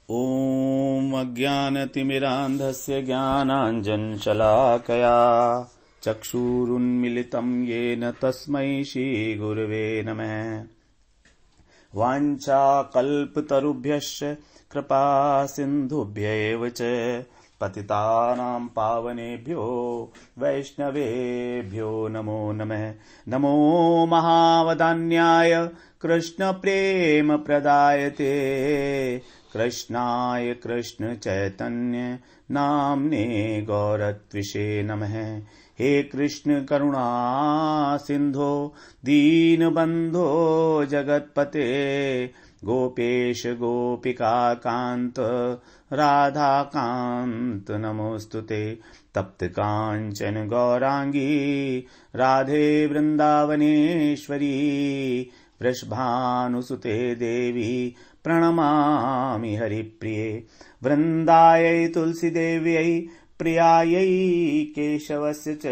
ॐ अज्ञानतिमिरान्धस्य ज्ञानाञ्जनशलाकया चक्षुरुन्मिलितं येन तस्मै श्रीगुरवे नमः। वाञ्छाकल्पतरुभ्यश्च कृपा सिन्धुभ्यैव च पतितानां पावनेभ्यो वैष्णवेभ्यो नमो नमः। नमो महावदान्याय कृष्णप्रेमप्रदायते कृष्णाय कृष्णचैतन्य नाम्ने गौरत्विषे नमः। हे कृष्ण करुणा सिन्धो दीनबन्धो जगत्पते गोपेश गोपिकाकान्त राधाकान्त नमोस्तुते। तप्त काञ्चन गौरांगी राधे वृन्दावनेश्वरी वृषभानुसुते देवी प्रणमामि हरिप्रिये। वृन्दायै तुलसीदेव्यै प्रियायै केशवस्य च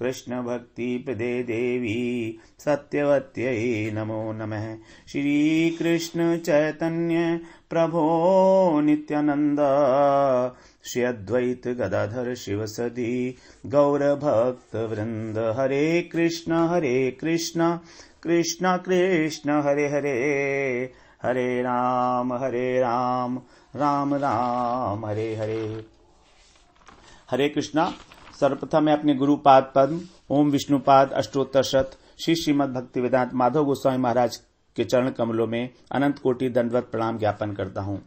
कृष्णभक्तिप्रदे देवी सत्यवत्यै नमो नमः। श्रीकृष्ण चैतन्य प्रभो नित्यानन्द श्री अद्वैत गदाधर शिवसदि गौरभक्तवृन्द। हरे कृष्ण कृष्ण कृष्ण हरे हरे हरे राम राम राम हरे हरे। हरे कृष्णा। सर्वप्रथम मैं अपने गुरुपाद पद्म ओम विष्णुपाद अष्टोत्तर श्री श्रीमद् भक्ति वेदांत माधव गोस्वामी महाराज के चरण कमलों में अनंत कोटि दंडवत प्रणाम ज्ञापन करता हूँ।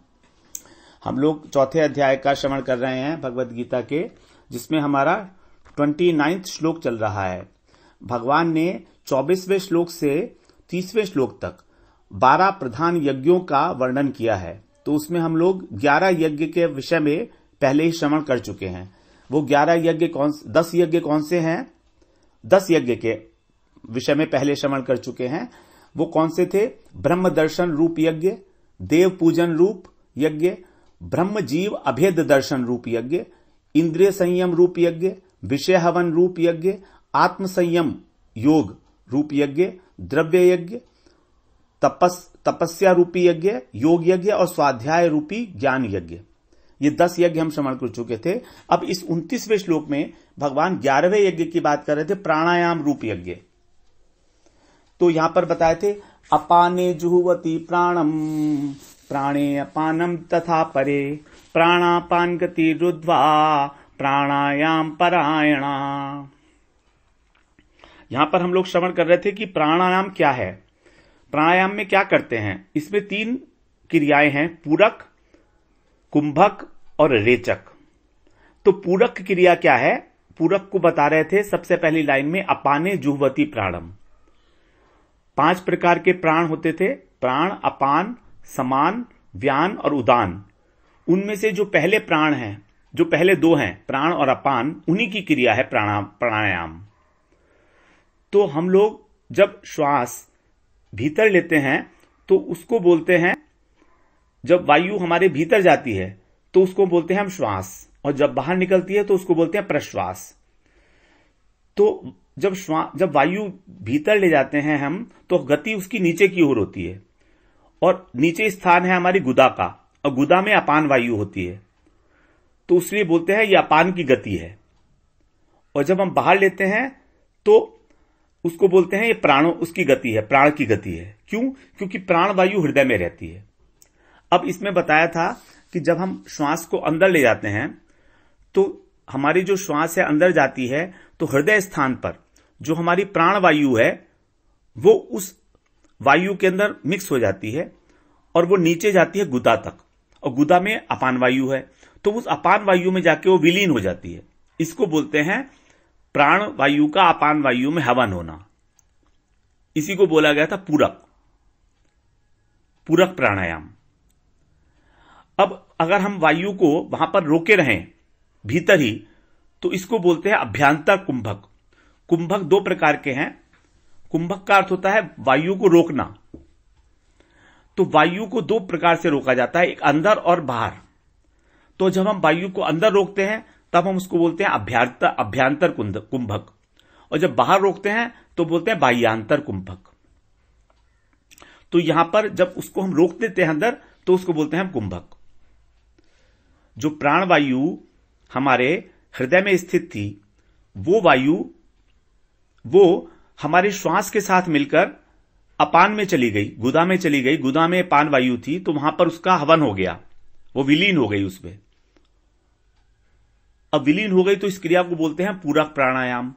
हम लोग चौथे अध्याय का श्रवण कर रहे हैं भगवद गीता के, जिसमें हमारा 29वां श्लोक चल रहा है। भगवान ने 24वें श्लोक से 30वें श्लोक तक 12 प्रधान यज्ञों का वर्णन किया है। तो उसमें हम लोग 11 यज्ञ के विषय में पहले ही श्रवण कर चुके हैं। वो 10 यज्ञ कौन से हैं? 10 यज्ञ के विषय में पहले श्रवण कर चुके हैं। वो कौन से थे? ब्रह्म दर्शन रूप यज्ञ, देव पूजन रूप यज्ञ, ब्रह्म जीव अभेद दर्शन रूप यज्ञ, इंद्रिय संयम रूप यज्ञ, विषय हवन रूप यज्ञ, आत्म संयम योग रूप यज्ञ, द्रव्य यज्ञ, तपस्या रूपी यज्ञ, योग यज्ञ और स्वाध्याय रूपी ज्ञान यज्ञ। ये 10 यज्ञ हम श्रवण कर चुके थे। अब इस 29वें श्लोक में भगवान 11वें यज्ञ की बात कर रहे थे, प्राणायाम रूप यज्ञ। तो यहां पर बताए थे अपाने जुहुवती प्राणम प्राणे अपानम तथा परे प्राणापान गति रुद्वा प्राणायाम परायणा। यहां पर हम लोग श्रवण कर रहे थे कि प्राणायाम क्या है, प्राणायाम में क्या करते हैं। इसमें 3 क्रियाएं हैं, पूरक, कुंभक और रेचक। तो पूरक क्रिया क्या है? पूरक को बता रहे थे सबसे पहली लाइन में, अपाने जुह्वती प्राणम। 5 प्रकार के प्राण होते थे, प्राण, अपान, समान, व्यान और उदान। उनमें से जो पहले प्राण हैं, जो पहले 2 हैं, प्राण और अपान, उन्हीं की क्रिया है प्राणायाम। तो हम लोग जब श्वास भीतर लेते हैं तो उसको बोलते हैं, जब वायु हमारे भीतर जाती है तो उसको बोलते हैं हम श्वास, और जब बाहर निकलती है तो उसको बोलते हैं प्रश्वास। तो जब वायु भीतर ले जाते हैं हम, तो गति उसकी नीचे की ओर होती है, और नीचे स्थान है हमारी गुदा का, और गुदा में अपान वायु होती है, तो इसलिए बोलते हैं ये अपान की गति है। और जब हम बाहर लेते हैं तो उसको बोलते हैं ये प्राणों उसकी गति है, प्राण की गति है। क्यों? क्योंकि प्राण वायु हृदय में रहती है। अब इसमें बताया था कि जब हम श्वास को अंदर ले जाते हैं तो हमारी जो श्वास है अंदर जाती है, तो हृदय स्थान पर जो हमारी प्राण वायु है वो उस वायु के अंदर मिक्स हो जाती है, और वो नीचे जाती है गुदा तक, और गुदा में अपान वायु है, तो उस अपान वायु में जाके वो विलीन हो जाती है। इसको बोलते हैं प्राण वायु का अपान वायु में हवन होना। इसी को बोला गया था पूरक प्राणायाम। अब अगर हम वायु को वहां पर रोके रहें भीतर ही, तो इसको बोलते हैं अभ्यंतर कुंभक। कुंभक 2 प्रकार के हैं। कुंभक का अर्थ होता है वायु को रोकना। तो वायु को 2 प्रकार से रोका जाता है, एक अंदर और बाहर। तो जब हम वायु को अंदर रोकते हैं तब हम उसको बोलते हैं अभ्यंतर कुंभक, और जब बाहर रोकते हैं तो बोलते हैं बाह्यांतर कुंभक। तो यहां पर जब उसको हम रोक देते हैं अंदर तो उसको बोलते हैं हम कुंभक। जो प्राणवायु हमारे हृदय में स्थित थी, वो वायु वो हमारे श्वास के साथ मिलकर अपान में चली गई, गुदा में चली गई। गुदा में अपान वायु थी, तो वहां पर उसका हवन हो गया, वो विलीन हो गई उसमें। अब विलीन हो गई तो इस क्रिया को बोलते हैं पूरक प्राणायाम।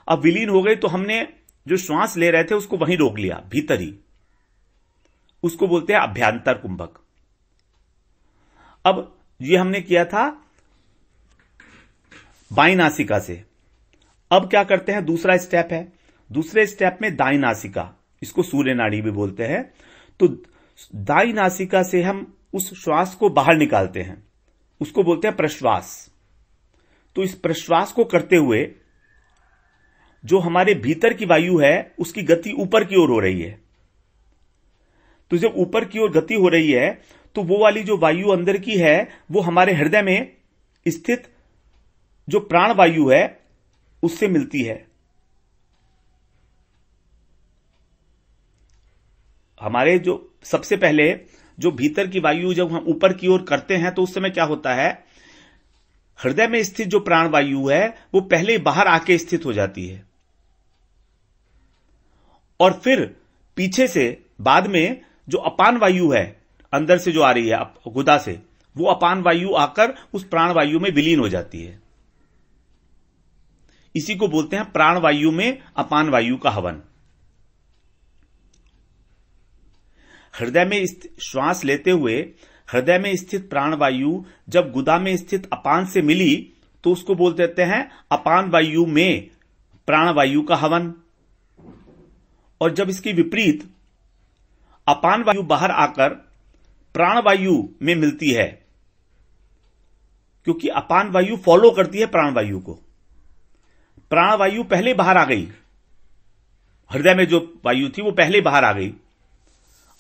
अब विलीन हो गई तो हमने जो श्वास ले रहे थे उसको वहीं रोक लिया, भीतर ही, उसको बोलते हैं अभ्यंतर कुंभक। अब ये हमने किया था बाईं नासिका से। अब क्या करते हैं, दूसरा स्टेप है। दूसरे स्टेप में दाईं नासिका, इसको सूर्य नाड़ी भी बोलते हैं। तो दाईं नासिका से हम उस श्वास को बाहर निकालते हैं, उसको बोलते हैं प्रश्वास। तो इस प्रश्वास को करते हुए जो हमारे भीतर की वायु है उसकी गति ऊपर की ओर हो रही है। तो जब ऊपर की ओर गति हो रही है तो वो वाली जो वायु अंदर की है वो हमारे हृदय में स्थित जो प्राण वायु है उससे मिलती है। हमारे जो सबसे पहले जो भीतर की वायु जब हम ऊपर की ओर करते हैं तो उस समय क्या होता है, हृदय में स्थित जो प्राण वायु है वो पहले बाहर आके स्थित हो जाती है, और फिर पीछे से बाद में जो अपान वायु है अंदर से जो आ रही है गुदा से, वो अपान वायु आकर उस प्राण वायु में विलीन हो जाती है। इसी को बोलते हैं प्राण वायु में अपान वायु का हवन। हृदय में श्वास लेते हुए हृदय में स्थित प्राण वायु जब गुदा में स्थित अपान से मिली तो उसको बोल देते हैं अपान वायु में प्राण वायु का हवन। और जब इसकी विपरीत अपान वायु बाहर आकर प्राण वायु में मिलती है, क्योंकि अपान वायु फॉलो करती है प्राण वायु को। प्राण वायु पहले बाहर आ गई, हृदय में जो वायु थी वो पहले बाहर आ गई।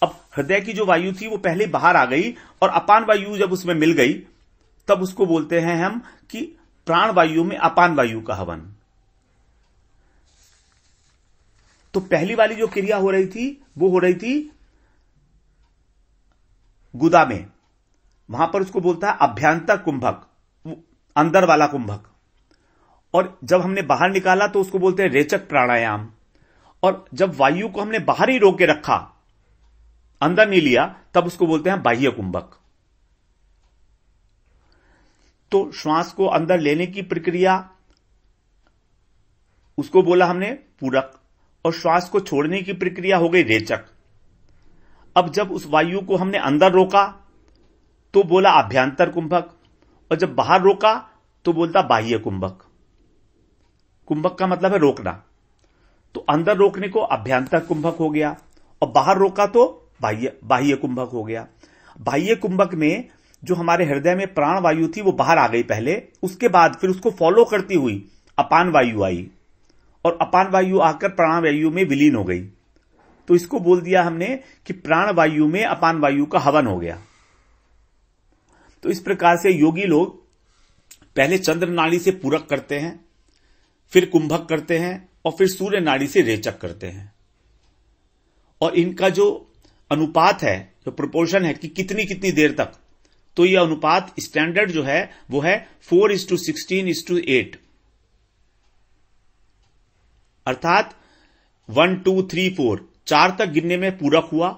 अब हृदय की जो वायु थी वो पहले बाहर आ गई और अपान वायु जब उसमें मिल गई तब उसको बोलते हैं हम कि प्राण वायु में अपान वायु का हवन। तो पहली वाली जो क्रिया हो रही थी वो हो रही थी गुदा में, वहां पर उसको बोलता है अभ्यंतर कुंभक, अंदर वाला कुंभक। और जब हमने बाहर निकाला तो उसको बोलते हैं रेचक प्राणायाम। और जब वायु को हमने बाहर ही रोक के रखा, अंदर नहीं लिया, तब उसको बोलते हैं बाह्य कुंभक। तो श्वास को अंदर लेने की प्रक्रिया उसको बोला हमने पूरक, और श्वास को छोड़ने की प्रक्रिया हो गई रेचक। अब जब उस वायु को हमने अंदर रोका तो बोला अभ्यंतर कुंभक, और जब बाहर रोका तो बोलता बाह्य कुंभक। कुंभक का मतलब है रोकना, तो अंदर रोकने को अभ्यंतर कुंभक हो गया और बाहर रोका तो बाह्य कुंभक हो गया। बाह्य कुंभक में जो हमारे हृदय में प्राण वायु थी वो बाहर आ गई पहले, उसके बाद फिर उसको फॉलो करती हुई अपान वायु आई और अपान वायु आकर प्राण वायु में विलीन हो गई। तो इसको बोल दिया हमने कि प्राण वायु में अपान वायु का हवन हो गया। तो इस प्रकार से योगी लोग पहले चंद्र नाड़ी से पूरक करते हैं, फिर कुंभक करते हैं और फिर सूर्य नाड़ी से रेचक करते हैं। और इनका जो अनुपात है, जो प्रोपोर्शन है कि कितनी कितनी देर तक, तो यह अनुपात स्टैंडर्ड जो है वो है 4:16:8, अर्थात 1 2 3 4 4 तक गिनने में पूरक हुआ,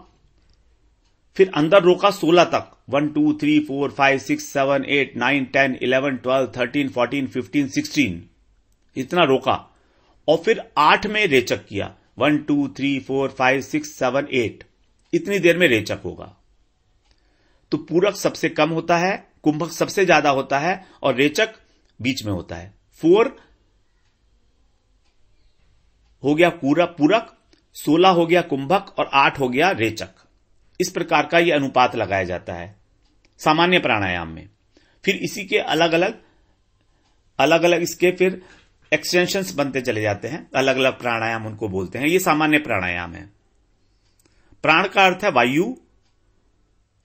फिर अंदर रोका 16 तक, 1 2 3 4 5 6 7 8 9 10 11 12 13 14 15 16, इतना रोका, और फिर 8 में रेचक किया, 1 2 3 4 5 6 7 8, इतनी देर में रेचक होगा। तो पूरक सबसे कम होता है, कुंभक सबसे ज्यादा होता है और रेचक बीच में होता है। 4 हो गया पूरक, 16 हो गया कुंभक और 8 हो गया रेचक। इस प्रकार का यह अनुपात लगाया जाता है सामान्य प्राणायाम में। फिर इसी के अलग अलग इसके फिर एक्सटेंशंस बनते चले जाते हैं, अलग अलग प्राणायाम उनको बोलते हैं। ये सामान्य प्राणायाम है। प्राण का अर्थ है वायु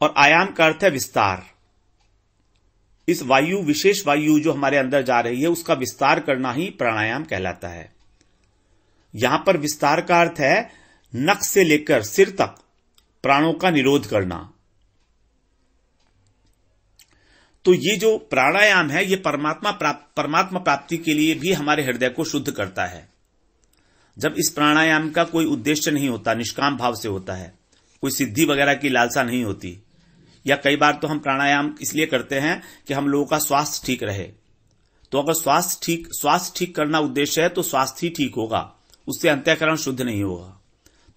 और आयाम का अर्थ है विस्तार। इस वायु, विशेष वायु जो हमारे अंदर जा रही है, उसका विस्तार करना ही प्राणायाम कहलाता है। यहां पर विस्तार का अर्थ है नख से लेकर सिर तक प्राणों का निरोध करना। तो ये जो प्राणायाम है ये परमात्मा प्राप्ति के लिए भी हमारे हृदय को शुद्ध करता है। जब इस प्राणायाम का कोई उद्देश्य नहीं होता, निष्काम भाव से होता है, कोई सिद्धि वगैरह की लालसा नहीं होती, या कई बार तो हम प्राणायाम इसलिए करते हैं कि हम लोगों का स्वास्थ्य ठीक रहे। तो अगर स्वास्थ्य ठीक करना उद्देश्य है तो स्वास्थ्य ही ठीक होगा, उससे अंतःकरण शुद्ध नहीं होगा।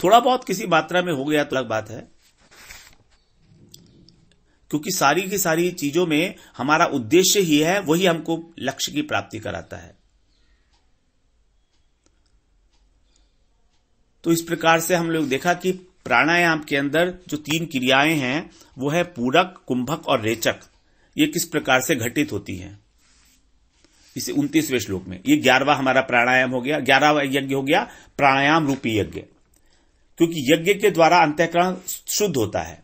थोड़ा बहुत किसी मात्रा में हो गया तो अलग बात है, क्योंकि सारी की सारी चीजों में हमारा उद्देश्य ही है, वही हमको लक्ष्य की प्राप्ति कराता है। तो इस प्रकार से हम लोग देखा कि प्राणायाम के अंदर जो 3 क्रियाएं हैं वो है पूरक, कुंभक और रेचक। ये किस प्रकार से घटित होती हैं, इसे 29वें श्लोक में। ये 11वां हमारा प्राणायाम हो गया, 11वां यज्ञ हो गया प्राणायाम रूपी यज्ञ, क्योंकि यज्ञ के द्वारा अंतःकरण शुद्ध होता है,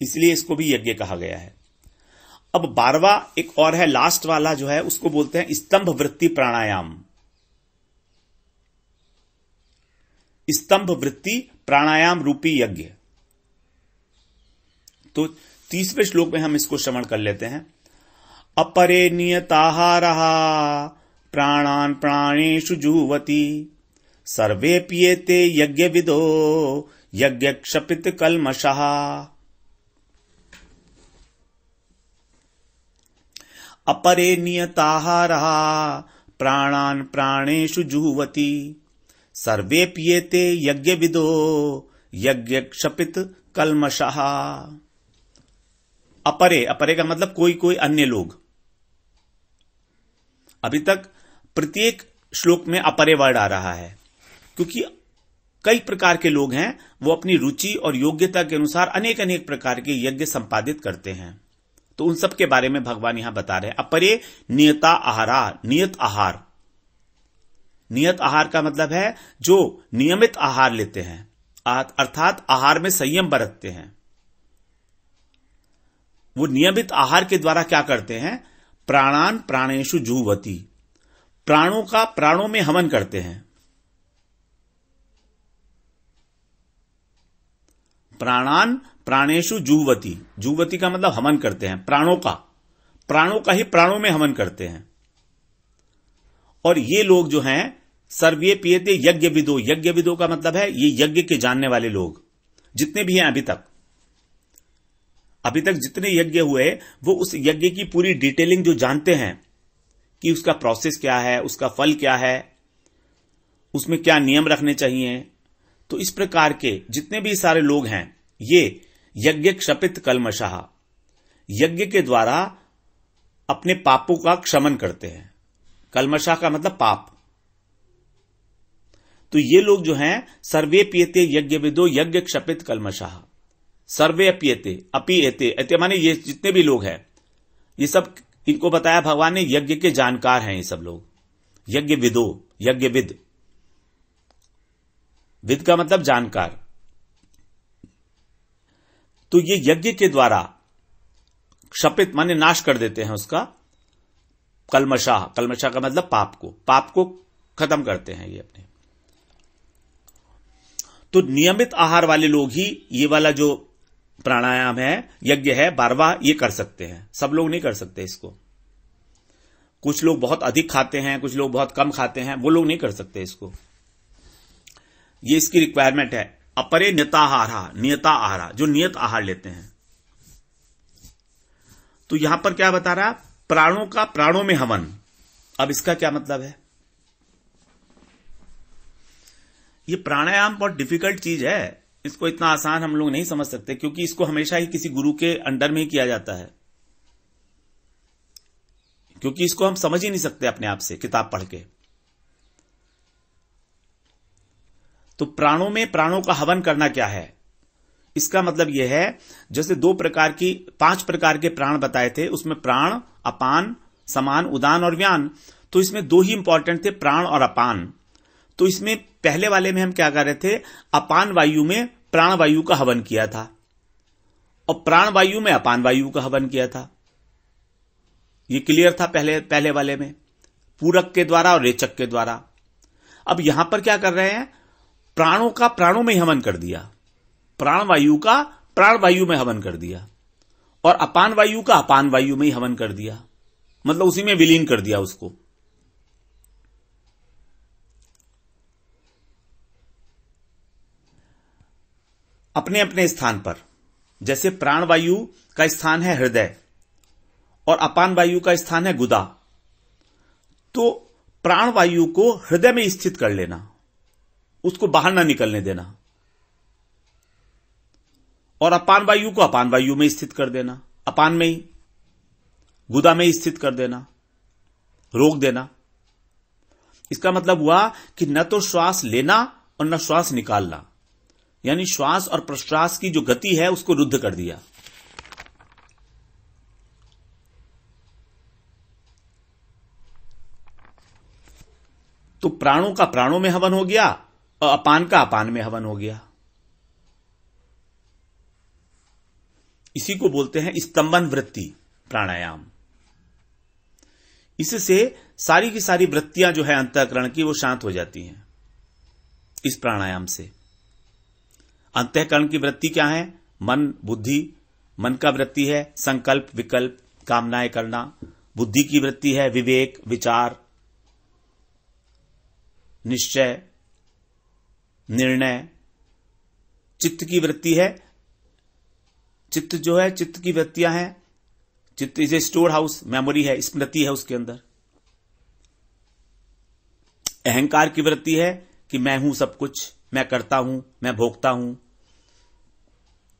इसलिए इसको भी यज्ञ कहा गया है। अब 12वां एक और है, लास्ट वाला जो है उसको बोलते हैं स्तंभ वृत्ति प्राणायाम। स्तंभ वृत्ति प्राणायाम रूपी यज्ञ। तो 30वें श्लोक में हम इसको श्रवण कर लेते हैं। अपरे नियताहारः प्राणान् प्राणेषु जुह्वति सर्वे पियेते यज्ञविदो यज्ञक्षपित कल्मषः। अपरे नियताहारः प्राणान् प्राणेषु जुह्वति सर्वे पियेते यज्ञविदो यज्ञक्षपित कल्मषः। अपरे का मतलब कोई अन्य लोग। अभी तक प्रत्येक श्लोक में अपरे वर्ड आ रहा है, क्योंकि कई प्रकार के लोग हैं, वो अपनी रुचि और योग्यता के अनुसार अनेक प्रकार के यज्ञ संपादित करते हैं। तो उन सब के बारे में भगवान यहां बता रहे हैं। अपरे नियता आहारा, नियत आहार। नियत आहार का मतलब है जो नियमित आहार लेते हैं, अर्थात आहार में संयम बरतते हैं। वो नियमित आहार के द्वारा क्या करते हैं, प्राणान प्राणेषु जुह्वति, प्राणों का प्राणों में हवन करते हैं। प्राणान प्राणेषु जुह्वति, जुह्वति का मतलब हवन करते हैं, प्राणों का ही प्राणों में हवन करते हैं। और ये लोग जो हैं सर्वे पियते यज्ञविदो, यज्ञविदो का मतलब है ये यज्ञ के जानने वाले लोग जितने भी हैं अभी तक जितने यज्ञ हुए वो उस यज्ञ की पूरी डिटेलिंग जो जानते हैं कि उसका प्रोसेस क्या है, उसका फल क्या है, उसमें क्या नियम रखने चाहिए। तो इस प्रकार के जितने भी सारे लोग हैं ये यज्ञ क्षपित कल्मषः, यज्ञ के द्वारा अपने पापों का क्षमन करते हैं। कल्मषः का मतलब पाप। तो ये लोग जो हैं सर्वे पियते यज्ञविदो यज्ञ क्षपित कल्मषः। सर्वे पियते, अपीयते माने ये जितने भी लोग हैं ये सब, इनको बताया भगवान ने यज्ञ के जानकार हैं ये सब लोग। यज्ञविदो, यज्ञविद, विद का मतलब जानकार। तो ये यज्ञ के द्वारा क्षपित माने नाश कर देते हैं उसका, कल्मषः का मतलब पाप को खत्म करते हैं ये अपने। तो नियमित आहार वाले लोग ही ये वाला जो प्राणायाम है, यज्ञ है 12वां, ये कर सकते हैं। सब लोग नहीं कर सकते इसको। कुछ लोग बहुत अधिक खाते हैं, कुछ लोग बहुत कम खाते हैं, वो लोग नहीं कर सकते इसको। ये इसकी रिक्वायरमेंट है। अपरे नियता आहारा, जो नियत आहार लेते हैं। तो यहां पर क्या बता रहा है, प्राणों का प्राणों में हवन। अब इसका क्या मतलब है? ये प्राणायाम बहुत डिफिकल्ट चीज है, इसको इतना आसान हम लोग नहीं समझ सकते, क्योंकि इसको हमेशा ही किसी गुरु के अंडर में ही किया जाता है। क्योंकि इसको हम समझ ही नहीं सकते अपने आप से किताब पढ़ के। तो प्राणों में प्राणों का हवन करना क्या है? इसका मतलब यह है, जैसे 5 प्रकार के प्राण बताए थे, उसमें प्राण, अपान, समान, उदान और व्यान। तो इसमें 2 ही इंपॉर्टेंट थे, प्राण और अपान। तो इसमें पहले वाले में हम क्या कर रहे थे, अपान वायु में प्राण वायु का हवन किया था और प्राण वायु में अपान वायु का हवन किया था। ये क्लियर था पहले वाले में, पूरक के द्वारा और रेचक के द्वारा। अब यहां पर क्या कर रहे हैं, प्राणों का प्राणों में हवन कर दिया, प्राण वायु का प्राण वायु में हवन कर दिया। और अपान वायु का अपान वायु में ही हवन कर दिया, मतलब उसी में विलीन कर दिया उसको। अपने अपने स्थान पर, जैसे प्राण वायु का स्थान है हृदय और अपान वायु का स्थान है गुदा, तो प्राण वायु को हृदय में स्थित कर लेना, उसको बाहर ना निकलने देना, और अपान वायु को अपान वायु में स्थित कर देना, अपान में ही गुदा में ही स्थित कर देना, रोक देना। इसका मतलब हुआ कि न तो श्वास लेना और न श्वास निकालना, यानी श्वास और प्रश्वास की जो गति है उसको रुद्ध कर दिया। तो प्राणों का प्राणों में हवन हो गया और अपान का अपान में हवन हो गया। इसी को बोलते हैं स्तंभन वृत्ति प्राणायाम। इससे सारी की सारी वृत्तियां जो है अंतःकरण की वो शांत हो जाती हैं इस प्राणायाम से। अंतःकरण की वृत्ति क्या है? मन, बुद्धि। मन का वृत्ति है संकल्प, विकल्प, कामनाएं करना। बुद्धि की वृत्ति है विवेक, विचार, निश्चय, निर्णय। चित्त की वृत्ति है, चित्त जो है, चित्त की वृत्तियां हैं। चित्त is a store house, memory है, स्मृति है उसके अंदर। अहंकार की वृत्ति है कि मैं हूं सब कुछ, मैं करता हूं, मैं भोगता हूं।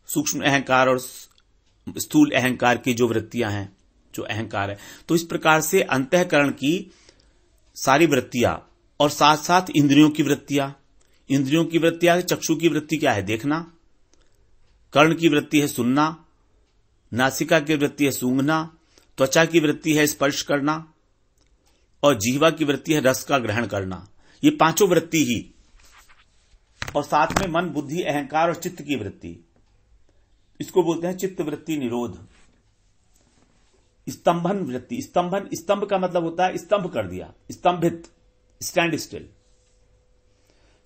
सूक्ष्म अहंकार और स्थूल अहंकार की जो वृत्तियां हैं, जो अहंकार है। तो इस प्रकार से अंतःकरण की सारी वृत्तियां और साथ साथ इंद्रियों की वृत्तियां। इंद्रियों की वृत्तियां, चक्षु की वृत्ति क्या है? देखना। कर्ण की वृत्ति है सुनना। नासिका की वृत्ति है सूंघना। त्वचा की वृत्ति है स्पर्श करना। और जीवा की वृत्ति है रस का ग्रहण करना। ये पांचों वृत्ति ही, और साथ में मन, बुद्धि, अहंकार और चित्त की वृत्ति। इसको बोलते हैं चित्त वृत्ति निरोध। स्तंभन वृत्ति। स्तंभन, स्तंभ का मतलब होता है स्तंभ कर दिया, स्तंभित, stand still.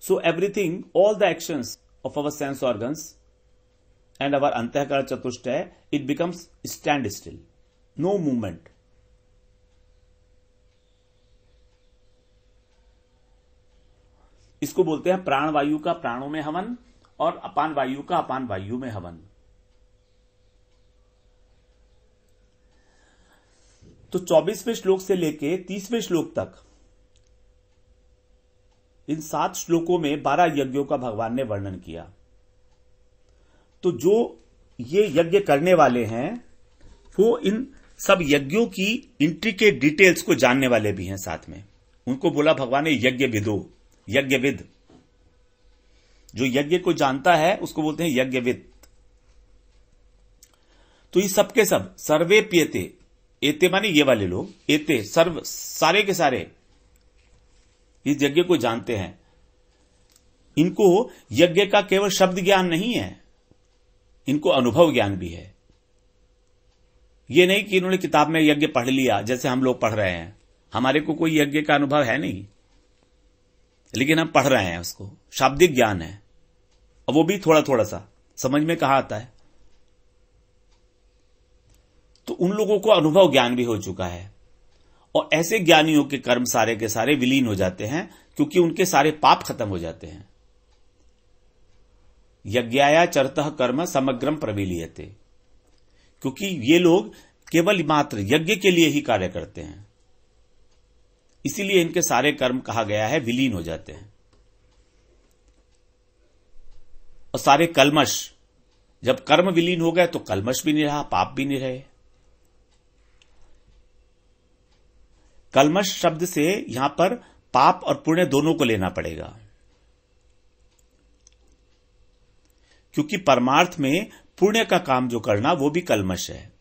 So everything, all the actions of our sense organs and our antahkara chatushtaya, it becomes stand still, no movement. इसको बोलते हैं प्राण वायु का प्राणों में हवन और अपान वायु का अपान वायु में हवन। तो 24वें श्लोक से लेके 30वें श्लोक तक, इन 7 श्लोकों में 12 यज्ञों का भगवान ने वर्णन किया। तो जो ये यज्ञ करने वाले हैं वो इन सब यज्ञों की इंट्रिकेट डिटेल्स को जानने वाले भी हैं साथ में। उनको बोला भगवान ने यज्ञ विदो, यज्ञविद। जो यज्ञ को जानता है उसको बोलते हैं यज्ञविद। तो ये सबके सब सर्वे प्येते, एते माने ये वाले लोग, एते सर्व, सारे के सारे इस यज्ञ को जानते हैं। इनको यज्ञ का केवल शब्द ज्ञान नहीं है, इनको अनुभव ज्ञान भी है। ये नहीं कि इन्होंने किताब में यज्ञ पढ़ लिया जैसे हम लोग पढ़ रहे हैं। हमारे को कोई यज्ञ का अनुभव है नहीं, लेकिन हम पढ़ रहे हैं उसको, शाब्दिक ज्ञान है, और वो भी थोड़ा थोड़ा सा समझ में कहां आता है। तो उन लोगों को अनुभव ज्ञान भी हो चुका है, और ऐसे ज्ञानियों के कर्म सारे के सारे विलीन हो जाते हैं, क्योंकि उनके सारे पाप खत्म हो जाते हैं। यज्ञाया चरतः कर्म समग्रम प्रविलीयते, क्योंकि ये लोग केवल मात्र यज्ञ के लिए ही कार्य करते हैं, इसीलिए इनके सारे कर्म कहा गया है विलीन हो जाते हैं। और सारे कलमश, जब कर्म विलीन हो गए तो कलमश भी नहीं रहा, पाप भी नहीं रहे। कलमश शब्द से यहां पर पाप और पुण्य दोनों को लेना पड़ेगा, क्योंकि परमार्थ में पुण्य का काम जो करना वो भी कलमश है।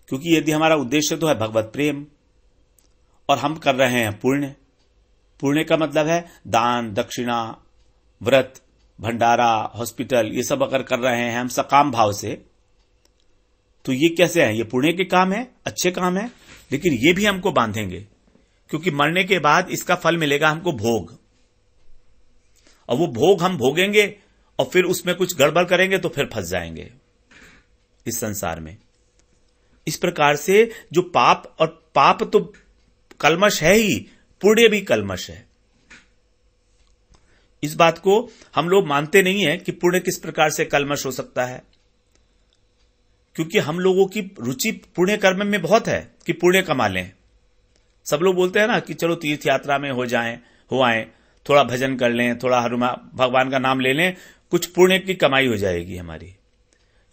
क्योंकि यदि हमारा उद्देश्य तो है भगवत प्रेम और हम कर रहे हैं पुण्य, पुण्य का मतलब है दान, दक्षिणा, व्रत, भंडारा, हॉस्पिटल, ये सब अगर कर रहे हैं हम सकाम भाव से, तो ये कैसे है? ये पुण्य के काम है, अच्छे काम है, लेकिन ये भी हमको बांधेंगे, क्योंकि मरने के बाद इसका फल मिलेगा हमको भोग, और वो भोग हम भोगेंगे और फिर उसमें कुछ गड़बड़ करेंगे तो फिर फंस जाएंगे। इस संसार में। इस प्रकार से जो पाप, और पाप तो कलमश है ही, पुण्य भी कलमश है। इस बात को हम लोग मानते नहीं है कि पुण्य किस प्रकार से कलमश हो सकता है, क्योंकि हम लोगों की रुचि पुण्य कर्म में बहुत है कि पुण्य कमा लें। सब लोग बोलते हैं ना कि चलो तीर्थ यात्रा में हो आए, थोड़ा भजन कर लें, थोड़ा हनुमान भगवान का नाम ले लें, कुछ पुण्य की कमाई हो जाएगी हमारी।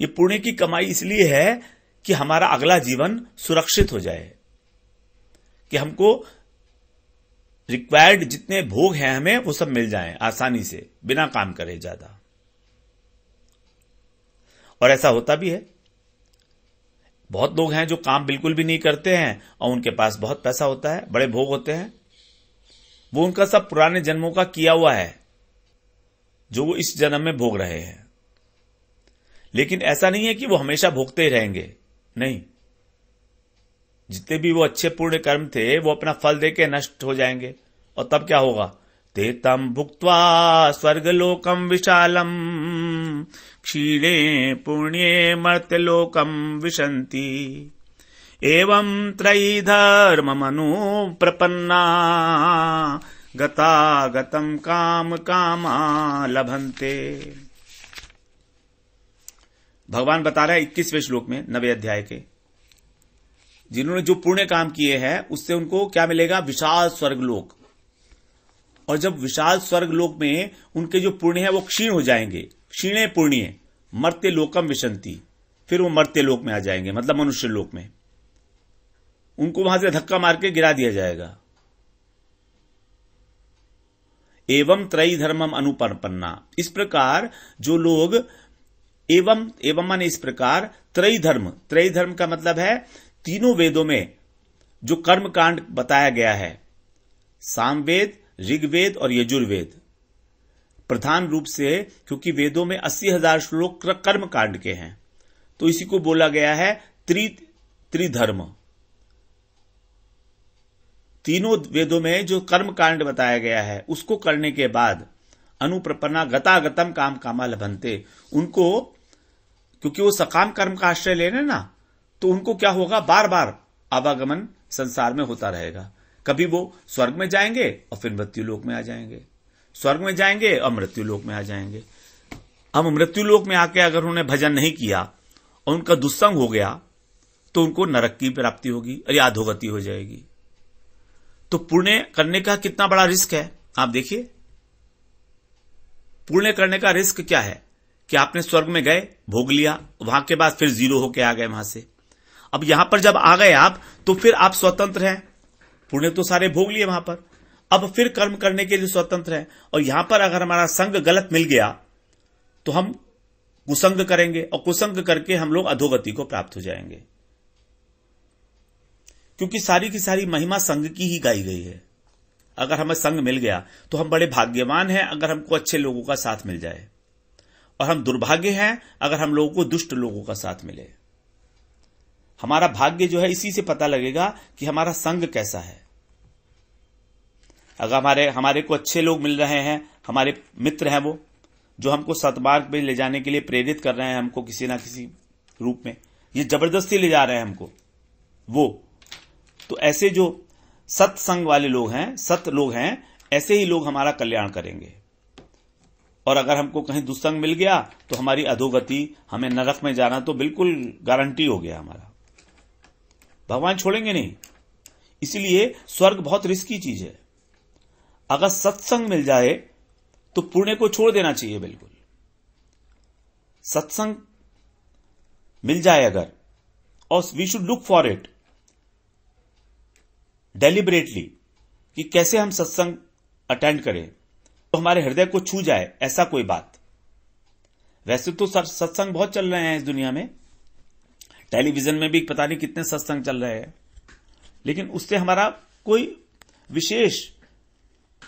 ये पुण्य की कमाई इसलिए है कि हमारा अगला जीवन सुरक्षित हो जाए, कि हमको रिक्वायर्ड जितने भोग हैं हमें वो सब मिल जाएं आसानी से, बिना काम करे ज्यादा। और ऐसा होता भी है। बहुत लोग हैं जो काम बिल्कुल भी नहीं करते हैं और उनके पास बहुत पैसा होता है, बड़े भोग होते हैं। वो उनका सब पुराने जन्मों का किया हुआ है जो वो इस जन्म में भोग रहे हैं। लेकिन ऐसा नहीं है कि वो हमेशा भोगते ही रहेंगे, नहीं। जितने भी वो अच्छे पुण्य कर्म थे वो अपना फल देके नष्ट हो जाएंगे, और तब क्या होगा? ते तम भुक्त्वा स्वर्गलोकम विशालम क्षीणे पुण्ये मर्त्यलोकम विशन्ति एवं त्रयी धर्ममनु प्रपन्ना गतागतं काम कामा लभन्ते। भगवान बता रहा है 21वें श्लोक में 9वें अध्याय के, जिन्होंने जो पुण्य काम किए हैं उससे उनको क्या मिलेगा? विशाल स्वर्गलोक। और जब विशाल स्वर्गलोक में उनके जो पुण्य है वो क्षीण हो जाएंगे, क्षीणे पुण्य मर्त्य लोकम विशंति, फिर वो मर्त्य लोक में आ जाएंगे, मतलब मनुष्य लोक में। उनको वहां से धक्का मार के गिरा दिया जाएगा। एवं त्रयी धर्मम अनुपन्ना, इस प्रकार जो लोग, एवं माने इस प्रकार, त्रयी धर्म का मतलब है तीनों वेदों में जो कर्म कांड बताया गया है, सामवेद, ऋग्वेद और यजुर्वेद, प्रधान रूप से, क्योंकि वेदों में 80,000 श्लोक कर्म कांड के हैं, तो इसी को बोला गया है त्रिधर्म। तीनों वेदों में जो कर्म कांड बताया गया है उसको करने के बाद अनुप्रपन्ना गतागतम काम कामा लभन्ते, उनको, क्योंकि वो सकाम कर्म का आश्रय ले रहे ना, तो उनको क्या होगा? बार बार आवागमन संसार में होता रहेगा। कभी वो स्वर्ग में जाएंगे और फिर मृत्यु लोक में आ जाएंगे, स्वर्ग में जाएंगे और मृत्यु लोक में आ जाएंगे। अब मृत्यु लोक में आके अगर उन्होंने भजन नहीं किया और उनका दुस्संग हो गया तो उनको नरक की प्राप्ति होगी और या अधोगति हो जाएगी। तो पुण्य करने का कितना बड़ा रिस्क है आप देखिए। पुण्य करने का रिस्क क्या है कि आपने स्वर्ग में गए, भोग लिया, वहां के बाद फिर जीरो होके आ गए वहां से। अब यहां पर जब आ गए आप, तो फिर आप स्वतंत्र हैं, पुण्य तो सारे भोग लिए वहां पर, अब फिर कर्म करने के लिए स्वतंत्र हैं। और यहां पर अगर हमारा संग गलत मिल गया तो हम कुसंग करेंगे, और कुसंग करके हम लोग अधोगति को प्राप्त हो जाएंगे, क्योंकि सारी की सारी महिमा संग की ही गाई गई है। अगर हमें संग मिल गया तो हम बड़े भाग्यवान हैं अगर हमको अच्छे लोगों का साथ मिल जाए, और हम दुर्भाग्य हैं अगर हम लोगों को दुष्ट लोगों का साथ मिले। हमारा भाग्य जो है इसी से पता लगेगा कि हमारा संग कैसा है। अगर हमारे को अच्छे लोग मिल रहे हैं, हमारे मित्र हैं वो, जो हमको सतमार्ग पे ले जाने के लिए प्रेरित कर रहे हैं, हमको किसी ना किसी रूप में, ये जबरदस्ती ले जा रहे हैं हमको, वो, तो ऐसे जो सत्संग वाले लोग हैं, सत लोग हैं, ऐसे ही लोग हमारा कल्याण करेंगे। और अगर हमको कहीं दुस्संग मिल गया तो हमारी अधोगति, हमें नरक में जाना तो बिल्कुल गारंटी हो गया हमारा, भगवान छोड़ेंगे नहीं। इसलिए स्वर्ग बहुत रिस्की चीज है। अगर सत्संग मिल जाए तो पुण्य को छोड़ देना चाहिए बिल्कुल। सत्संग मिल जाए अगर, और we should look for it deliberately, कि कैसे हम सत्संग अटेंड करें तो हमारे हृदय को छू जाए, ऐसा कोई बात। वैसे तो सत्संग बहुत चल रहे हैं इस दुनिया में, टेलीविजन में भी पता नहीं कितने सत्संग चल रहे हैं, लेकिन उससे हमारा कोई विशेष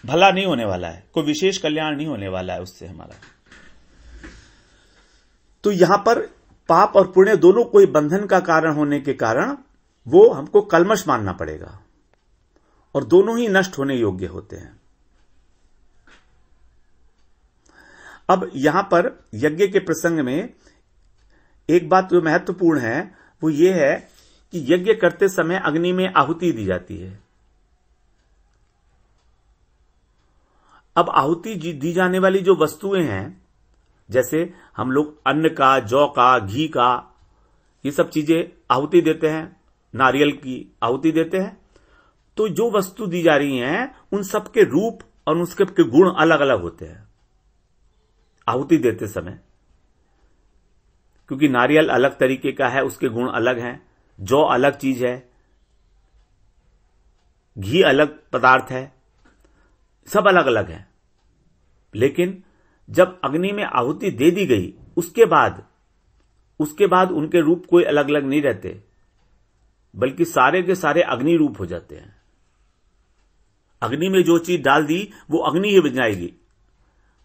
भला नहीं होने वाला है, कोई विशेष कल्याण नहीं होने वाला है उससे हमारा। तो यहां पर पाप और पुण्य दोनों कोई बंधन का कारण होने के कारण वो हमको कलमश मानना पड़ेगा, और दोनों ही नष्ट होने योग्य होते हैं। अब यहां पर यज्ञ के प्रसंग में एक बात जो महत्वपूर्ण है वो ये है कि यज्ञ करते समय अग्नि में आहुति दी जाती है। अब आहुति दी जाने वाली जो वस्तुएं हैं, जैसे हम लोग अन्न का, जौ का, घी का, ये सब चीजें आहुति देते हैं, नारियल की आहुति देते हैं। तो जो वस्तु दी जा रही हैं उन सब के रूप और उसके गुण अलग अलग होते हैं आहुति देते समय, क्योंकि नारियल अलग तरीके का है, उसके गुण अलग हैं, जौ अलग चीज है, घी अलग पदार्थ है, सब अलग अलग है। लेकिन जब अग्नि में आहुति दे दी गई उसके बाद उनके रूप कोई अलग अलग नहीं रहते, बल्कि सारे के सारे अग्नि रूप हो जाते हैं। अग्नि में जो चीज डाल दी वो अग्नि ही बन जाएगी।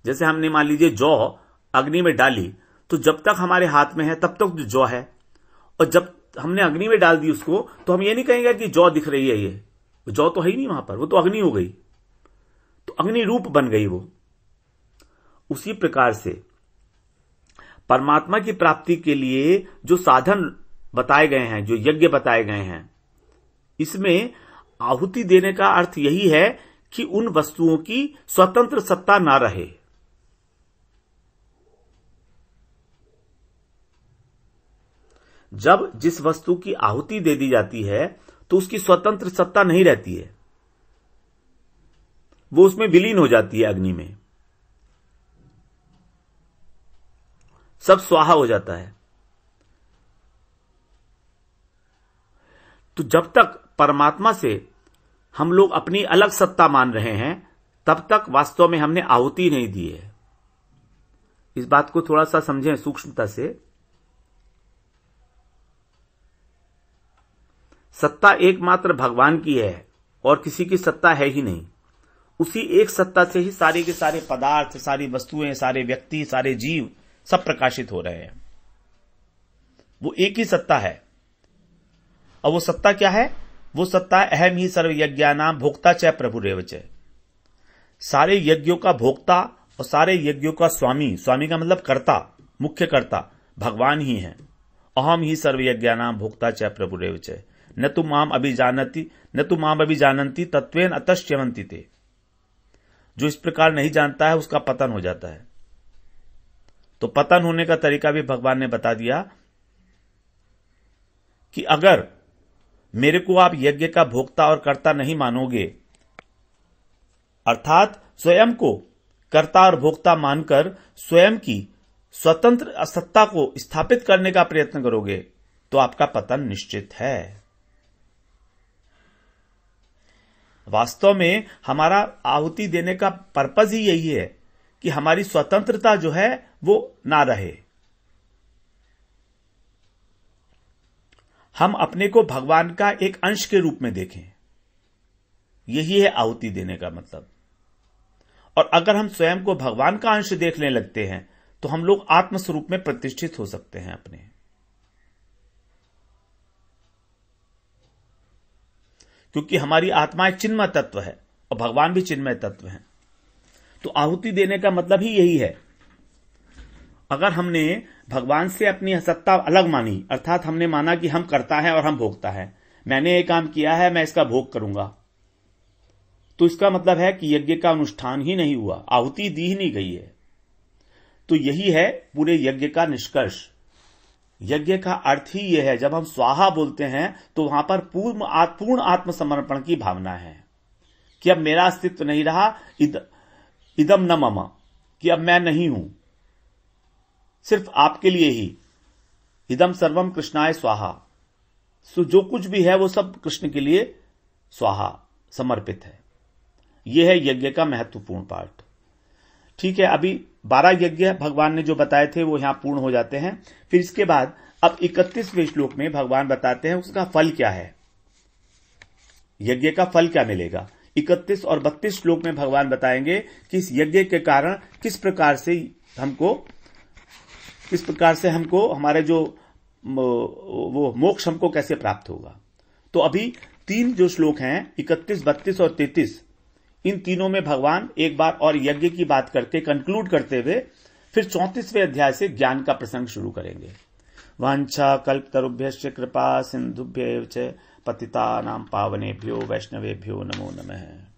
जैसे हमने मान लीजिए जौ अग्नि में डाली, तो जब तक हमारे हाथ में है तब तक जो जौ है, और जब हमने अग्नि में डाल दी उसको, तो हम ये नहीं कहेंगे कि जौ दिख रही है, ये जौ तो है ही नहीं वहां पर, वो तो अग्नि हो गई, तो अग्नि रूप बन गई वो। उसी प्रकार से परमात्मा की प्राप्ति के लिए जो साधन बताए गए हैं, जो यज्ञ बताए गए हैं, इसमें आहुति देने का अर्थ यही है कि उन वस्तुओं की स्वतंत्र सत्ता ना रहे। जब जिस वस्तु की आहुति दे दी जाती है तो उसकी स्वतंत्र सत्ता नहीं रहती है, वो उसमें विलीन हो जाती है अग्नि में, सब स्वाहा हो जाता है। तो जब तक परमात्मा से हम लोग अपनी अलग सत्ता मान रहे हैं, तब तक वास्तव में हमने आहुति नहीं दी है। इस बात को थोड़ा सा समझें सूक्ष्मता से। सत्ता एकमात्र भगवान की है और किसी की सत्ता है ही नहीं। उसी एक सत्ता से ही सारे के सारे पदार्थ, सारी वस्तुएं, सारे व्यक्ति, सारे जीव सब प्रकाशित हो रहे हैं। वो एक ही सत्ता है। और वो सत्ता क्या है? वो सत्ता अहम ही सर्व यज्ञानाम भोक्ता च प्रभुरेव च। सारे यज्ञों का भोक्ता और सारे यज्ञों का स्वामी, स्वामी का मतलब कर्ता, मुख्य कर्ता भगवान ही है। अहम ही सर्व यज्ञानाम भोक्ता च प्रभुरेव च न तु माम अभिजानन्ति तत्वेन अतश्च्यवन्ति ते। जो इस प्रकार नहीं जानता है उसका पतन हो जाता है। तो पतन होने का तरीका भी भगवान ने बता दिया कि अगर मेरे को आप यज्ञ का भोक्ता और कर्ता नहीं मानोगे, अर्थात स्वयं को कर्ता और भोक्ता मानकर स्वयं की स्वतंत्र सत्ता को स्थापित करने का प्रयत्न करोगे, तो आपका पतन निश्चित है। वास्तव में हमारा आहुति देने का पर्पज ही यही है कि हमारी स्वतंत्रता जो है वो ना रहे। हम अपने को भगवान का एक अंश के रूप में देखें, यही है आहुति देने का मतलब। और अगर हम स्वयं को भगवान का अंश देखने लगते हैं तो हम लोग आत्मस्वरूप में प्रतिष्ठित हो सकते हैं अपने। क्योंकि हमारी आत्मा एक चिन्मय तत्व है और भगवान भी चिन्मय तत्व है। तो आहुति देने का मतलब ही यही है। अगर हमने भगवान से अपनी सत्ता अलग मानी, अर्थात हमने माना कि हम करता है और हम भोगता है, मैंने ये काम किया है, मैं इसका भोग करूंगा, तो इसका मतलब है कि यज्ञ का अनुष्ठान ही नहीं हुआ, आहुति दी ही नहीं गई है। तो यही है पूरे यज्ञ का निष्कर्ष। यज्ञ का अर्थ ही यह है, जब हम स्वाहा बोलते हैं तो वहां पर पूर्ण आत्मसमर्पण की भावना है कि अब मेरा अस्तित्व नहीं रहा, इदम न मम, कि अब मैं नहीं हूं, सिर्फ आपके लिए ही। इदम सर्वम कृष्णाय स्वाहा। सो जो कुछ भी है वो सब कृष्ण के लिए स्वाहा समर्पित है। यह है यज्ञ का महत्वपूर्ण पार्ट। ठीक है, अभी 12 यज्ञ भगवान ने जो बताए थे वो यहां पूर्ण हो जाते हैं। फिर इसके बाद अब 31वें श्लोक में भगवान बताते हैं उसका फल क्या है, यज्ञ का फल क्या मिलेगा। 31 और 32 श्लोक में भगवान बताएंगे कि इस यज्ञ के कारण किस प्रकार से हमको हमारे जो वो मोक्ष हमको कैसे प्राप्त होगा। तो अभी 3 जो श्लोक हैं 31, 32 और 33, इन तीनों में भगवान एक बार और यज्ञ की बात करके कंक्लूड करते हुए फिर 34वें अध्याय से ज्ञान का प्रसंग शुरू करेंगे। वाञ्छा कल्पतरुभ्यश्च कृपा सिन्धुभ्यैव च पतितानां पावनेभ्यो वैष्णवेभ्यो नमो नमः।